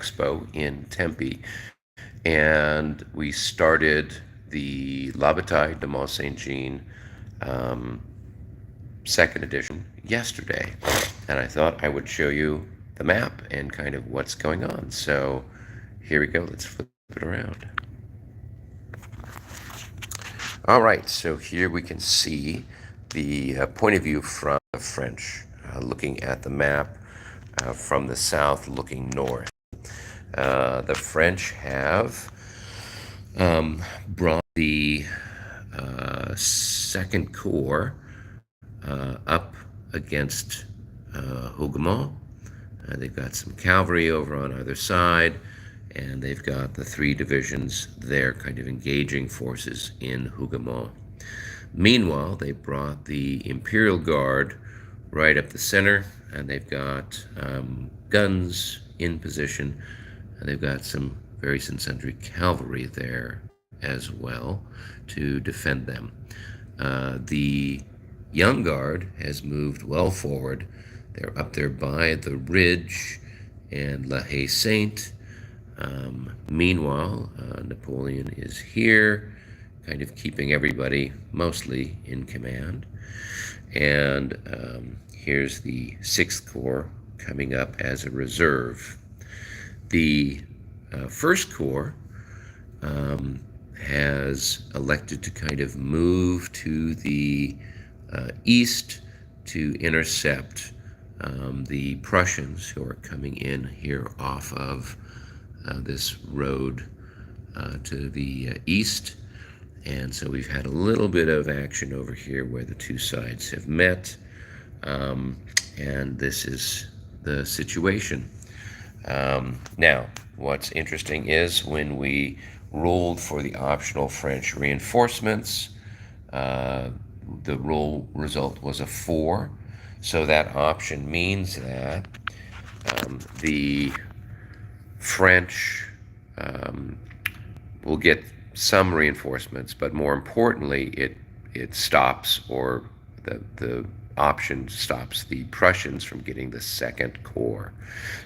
EXPO in Tempe, and we started the La Bataille de Mont Saint-Jean second edition yesterday, and I thought I would show you the map and kind of what's going on. So here we go. Let's flip it around. All right, so here we can see the point of view from the French, looking at the map from the south looking north. The French have brought the second corps up against Hougoumont. They've got some cavalry over on either side, and they've got the three divisions there kind of engaging forces in Hougoumont. Meanwhile, they brought the Imperial Guard right up the center, and they've got guns in position, and they've got some various and sundry cavalry there as well to defend them. The Young Guard has moved well forward. They're up there by the Ridge and La Haye Sainte. Meanwhile, Napoleon is here, kind of keeping everybody mostly in command. And here's the 6th Corps coming up as a reserve. The 1st Corps has elected to kind of move to the east to intercept the Prussians who are coming in here off of this road to the east. And so we've had a little bit of action over here where the two sides have met, and this is the situation. Now, what's interesting is when we rolled for the optional French reinforcements, the roll result was a 4. So that option means that the French will get some reinforcements, but more importantly, it stops, or the option stops the Prussians from getting the 2nd Corps.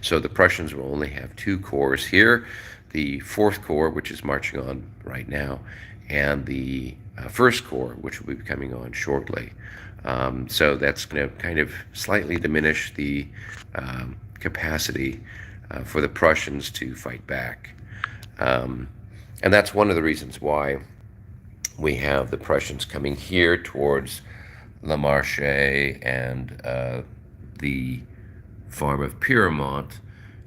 So the Prussians will only have 2 corps here, the 4th Corps, which is marching on right now, and the 1st Corps, which will be coming on shortly. So that's going to kind of slightly diminish the capacity for the Prussians to fight back. And that's one of the reasons why we have the Prussians coming here towards Le Marche and the farm of Pierremont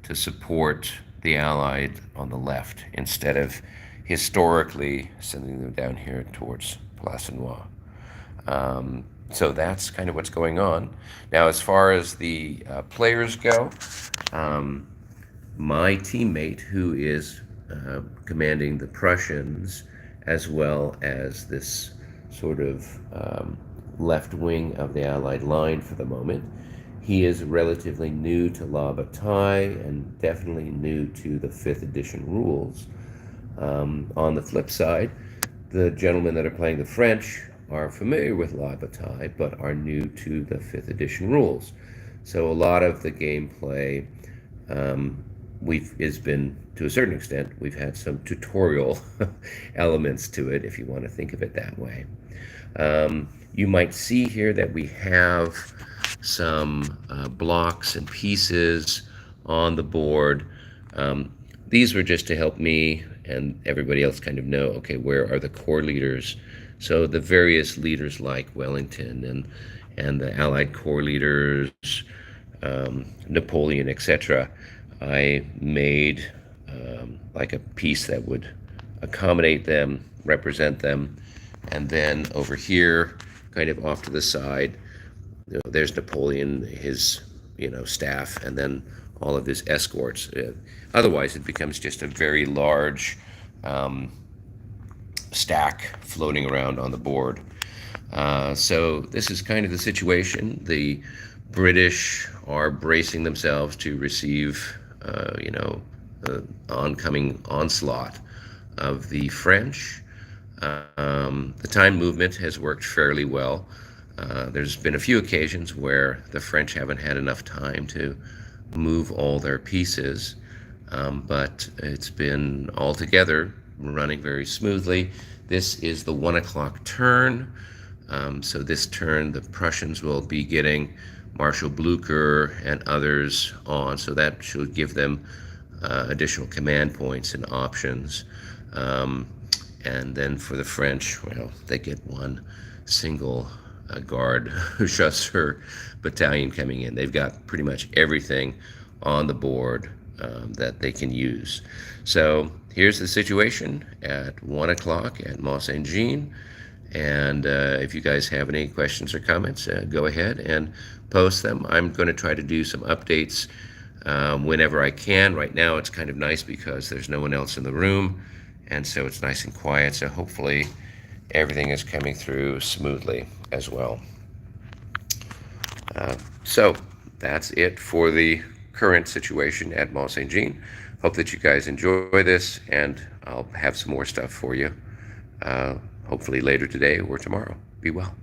to support the Allied on the left, instead of historically sending them down here towards Plassenois. So that's kind of what's going on. Now, as far as the players go, my teammate, who is commanding the Prussians, as well as this sort of left wing of the Allied line for the moment, he is relatively new to La Bataille and definitely new to the 5th edition rules. On the flip side, the gentlemen that are playing the French are familiar with La Bataille, but are new to the 5th edition rules. So a lot of the gameplay has been, to a certain extent, we've had some tutorial elements to it, if you want to think of it that way. You might see here that we have some blocks and pieces on the board. These were just to help me and everybody else kind of know, okay, where are the corps leaders? So the various leaders like Wellington and the Allied corps leaders, Napoleon, etc. I made like a piece that would accommodate them, represent them, and then over here, kind of off to the side, there's Napoleon, his staff, and then all of his escorts. Otherwise, it becomes just a very large stack floating around on the board. So this is kind of the situation. The British are bracing themselves to receive, the oncoming onslaught of the French. The time movement has worked fairly well. There's been a few occasions where the French haven't had enough time to move all their pieces. but it's been altogether running very smoothly. This is the 1 o'clock turn. So this turn, the Prussians will be getting Marshal Blucher and others on, so that should give them additional command points and options. And then for the French, well, they get one single guard chasseur battalion coming in. They've got pretty much everything on the board that they can use. So here's the situation at 1 o'clock at Mont Saint-Jean. And if you guys have any questions or comments, go ahead and post them. I'm going to try to do some updates whenever I can. Right now it's kind of nice because there's no one else in the room, and so it's nice and quiet. So hopefully everything is coming through smoothly as well. So that's it for the current situation at Mont Saint-Jean. Hope that you guys enjoy this, and I'll have some more stuff for you hopefully later today or tomorrow. Be well.